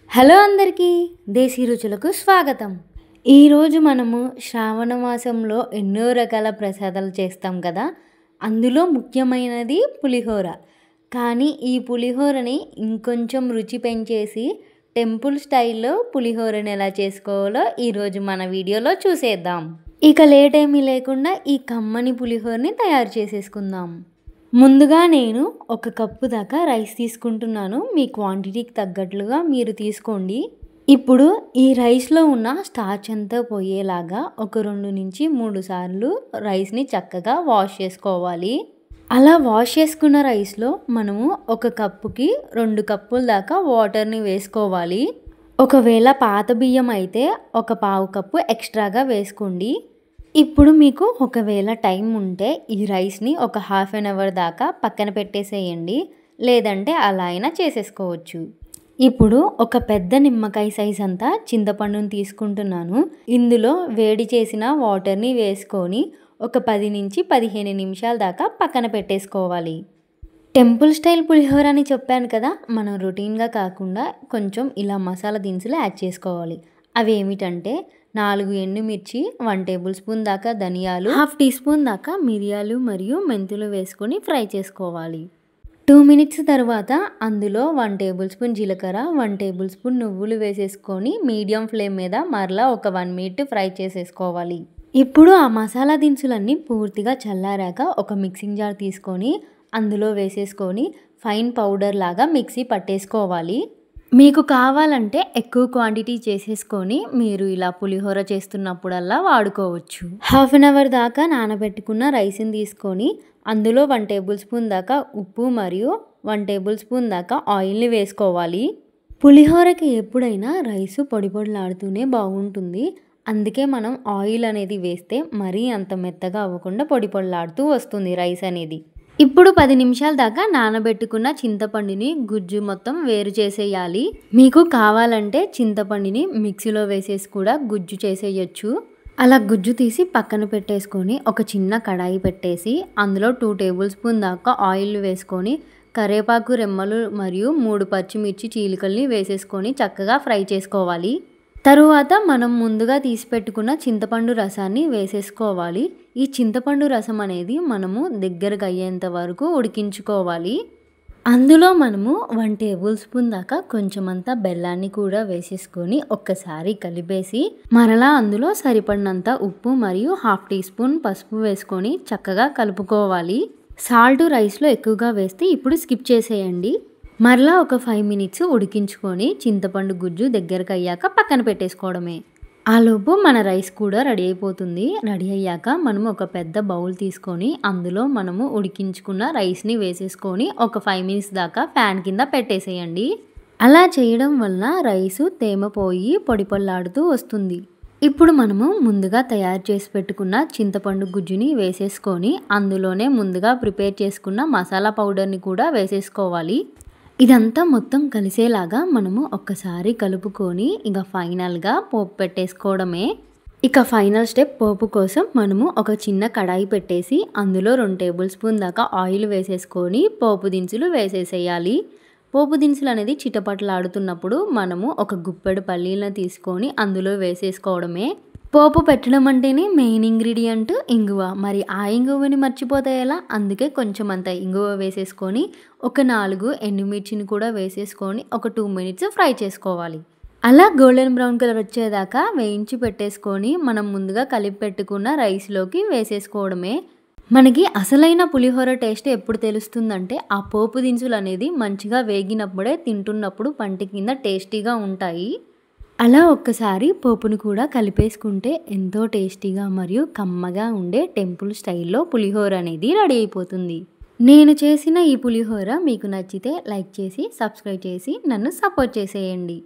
Hello అందరికీ దేశీ రుచులకు స్వాగతం. ఈరోజు మనము శ్రావణ మాసంలో ఎన్నో రకాల ప్రసాదాలు చేస్తాం కదా. అందులో ముఖ్యమైనది పులిహోర. కానీ ఈ పులిహోరని ఇంకొంచెం రుచి పెంచేసి టెంపుల్ స్టైల్లో పులిహోరని ఎలా చేసుకోవాలో ఈరోజు మన వీడియోలో చూసేద్దాం. ఇక లేట్ ఏమీ లేకుండా ఈ కమ్మని పులిహోరని తయారు చేసేసుకుందాం. ముందుగా నేను 1 కప్పు దాకా రైస్ తీసుకుంటున్నాను. మీ క్వాంటిటీకి తగ్గట్లుగా మీరు తీసుకోండి. ఇప్పుడు ఈ రైస్లో ఉన్న స్టార్చ్ అంతా పోయేలాగా ఒక 2 నుంచి 3 సార్లు రైస్ని చక్కగా వాష్ చేసుకోవాలి. అలా వాష్ చేసుకున్న రైస్లో మనము 1 కప్పుకి 2 కప్పుల దాకా వాటర్ని వేసుకోవాలి. ఒకవేళ పాత బియ్యం అయితే 1/4 కప్పు ఎక్స్ట్రాగా వేసుకోండి. ఇప్పుడు మీకు ఒకవేళ టైం ఉంటే ఈ రైస్ని ఒక ½ అన్ అవర్ దాకా పక్కన పెట్టేసేయండి. లేదంటే అలా అయినా చేసేసుకోవచ్చు. ఇప్పుడు ఒక పెద్ద నిమ్మకాయ సైజ్ అంతా చింతపండుని తీసుకుంటున్నాను. ఇందులో వేడి చేసిన వాటర్ని వేసుకొని ఒక 10 నుంచి 15 నిమిషాల దాకా పక్కన పెట్టేసుకోవాలి. టెంపుల్ స్టైల్ పులిహోర అని చెప్పాను కదా, మనం రొటీన్గా కాకుండా కొంచెం ఇలా మసాలా దినుసులు యాడ్ చేసుకోవాలి. అవి ఏమిటంటే 4 ఎండుమిర్చి, 1 టేబుల్ స్పూన్ దాకా ధనియాలు, ½ టీ స్పూన్ దాకా మిరియాలు మరియు మెంతులు వేసుకొని ఫ్రై చేసుకోవాలి. 2 మినిట్స్ తర్వాత అందులో 1 టేబుల్ స్పూన్ జీలకర్ర, 1 టేబుల్ స్పూన్ నువ్వులు వేసేసుకొని మీడియం ఫ్లేమ్ మీద మరలా ఒక 1 మినిట్ ఫ్రై చేసేసుకోవాలి. ఇప్పుడు ఆ మసాలా దినుసులన్నీ పూర్తిగా చల్లారాక ఒక మిక్సింగ్ జార్ తీసుకొని అందులో వేసేసుకొని ఫైన్ పౌడర్ లాగా మిక్సీ పట్టేసుకోవాలి. మీకు కావాలంటే ఎక్కువ క్వాంటిటీ చేసేసుకొని మీరు ఇలా పులిహోర చేస్తున్నప్పుడల్లా వాడుకోవచ్చు. ½ అన్ అవర్ దాకా నానబెట్టుకున్న రైస్ని తీసుకొని అందులో 1 టేబుల్ స్పూన్ దాకా ఉప్పు మరియు 1 టేబుల్ స్పూన్ దాకా ఆయిల్ని వేసుకోవాలి. పులిహోరకి ఎప్పుడైనా రైసు పొడి పొడిలాడుతూనే బాగుంటుంది. అందుకే మనం ఆయిల్ అనేది వేస్తే మరీ అంత మెత్తగా అవ్వకుండా పొడి పొడిలాడుతూ వస్తుంది రైస్ అనేది. ఇప్పుడు 10 నిమిషాల దాకా నానబెట్టుకున్న చింతపండుని గుజ్జు మొత్తం వేరు చేసేయాలి. మీకు కావాలంటే చింతపండుని మిక్సీలో వేసేసి కూడా గుజ్జు చేసేయచ్చు. అలా గుజ్జు తీసి పక్కన పెట్టేసుకొని ఒక చిన్న కడాయి పెట్టేసి అందులో 2 టేబుల్ స్పూన్ దాకా ఆయిల్ వేసుకొని కరివేపాకు రెమ్మలు మరియు 3 పచ్చిమిర్చి చీలికల్ని వేసేసుకొని చక్కగా ఫ్రై చేసుకోవాలి. తరువాత మనం ముందుగా తీసి పెట్టుకున్న చింతపండు రసాన్ని వేసేసుకోవాలి. ఈ చింతపండు రసం అనేది మనము దగ్గరకు అయ్యేంత వరకు ఉడికించుకోవాలి. అందులో మనము 1 టేబుల్ స్పూన్ దాకా కొంచెమంతా బెల్లాన్ని కూడా వేసేసుకొని ఒక్కసారి కలిపేసి మరలా అందులో సరిపడినంత ఉప్పు మరియు ½ టీ స్పూన్ పసుపు వేసుకొని చక్కగా కలుపుకోవాలి. సాల్ట్ రైస్లో ఎక్కువగా వేస్తే ఇప్పుడు స్కిప్ చేసేయండి. మరలా ఒక 5 మినిట్స్ ఉడికించుకొని చింతపండు గుజ్జు దగ్గరకు అయ్యాక పక్కన పెట్టేసుకోవడమే. ఆలోపు మన రైస్ కూడా రెడీ అయిపోతుంది. రెడీ అయ్యాక మనము ఒక పెద్ద బౌల్ తీసుకొని అందులో మనము ఉడికించుకున్న రైస్ని వేసేసుకొని ఒక 5 మినిట్స్ దాకా ఫ్యాన్ కింద పెట్టేసేయండి. అలా చేయడం వల్ల రైసు తేమ పోయి పొడి పొల్లాడుతూ వస్తుంది. ఇప్పుడు మనము ముందుగా తయారు చేసి పెట్టుకున్న చింతపండు గుజ్జుని వేసేసుకొని అందులోనే ముందుగా ప్రిపేర్ చేసుకున్న మసాలా పౌడర్ని కూడా వేసేసుకోవాలి. ఇదంతా మొత్తం కలిసేలాగా మనము ఒక్కసారి కలుపుకొని ఇక ఫైనల్గా పోపు పెట్టేసుకోవడమే. ఇక ఫైనల్ స్టెప్ పోపు కోసం మనము ఒక చిన్న కడాయి పెట్టేసి అందులో 2 టేబుల్ స్పూన్ దాకా ఆయిల్ వేసేసుకొని పోపు దినుసులు వేసేసేయాలి. పోపు దినుసులు అనేది చిటపటలాడుతున్నప్పుడు మనము ఒక గుప్పెడు పల్లీలను తీసుకొని అందులో వేసేసుకోవడమే. పోపు పెట్టడం అంటేనే మెయిన్ ఇంగ్రీడియంట్ ఇంగువ. మరి ఆ ఇంగువని మర్చిపోతే ఎలా? అందుకే కొంచెం అంత ఇంగువ వేసేసుకొని ఒక 4 ఎండుమిర్చిని కూడా వేసేసుకొని ఒక 2 మినిట్స్ ఫ్రై చేసుకోవాలి. అలా గోల్డెన్ బ్రౌన్ కలర్ వచ్చేదాకా వేయించి పెట్టేసుకొని మనం ముందుగా కలిపి పెట్టుకున్న రైస్లోకి వేసేసుకోవడమే. మనకి అసలైన పులిహోర టేస్ట్ ఎప్పుడు తెలుస్తుందంటే ఆ పోపు దినుసులు అనేది మంచిగా వేగినప్పుడే తింటున్నప్పుడు పంటి కింద టేస్టీగా ఉంటాయి. అలా ఒక్కసారి పోపును కూడా కలిపేసుకుంటే ఎంతో టేస్టీగా మరియు కమ్మగా ఉండే టెంపుల్ స్టైల్లో పులిహోర అనేది రెడీ అయిపోతుంది. నేను చేసిన ఈ పులిహోర మీకు నచ్చితే లైక్ చేసి సబ్స్క్రైబ్ చేసి నన్ను సపోర్ట్ చేసేయండి.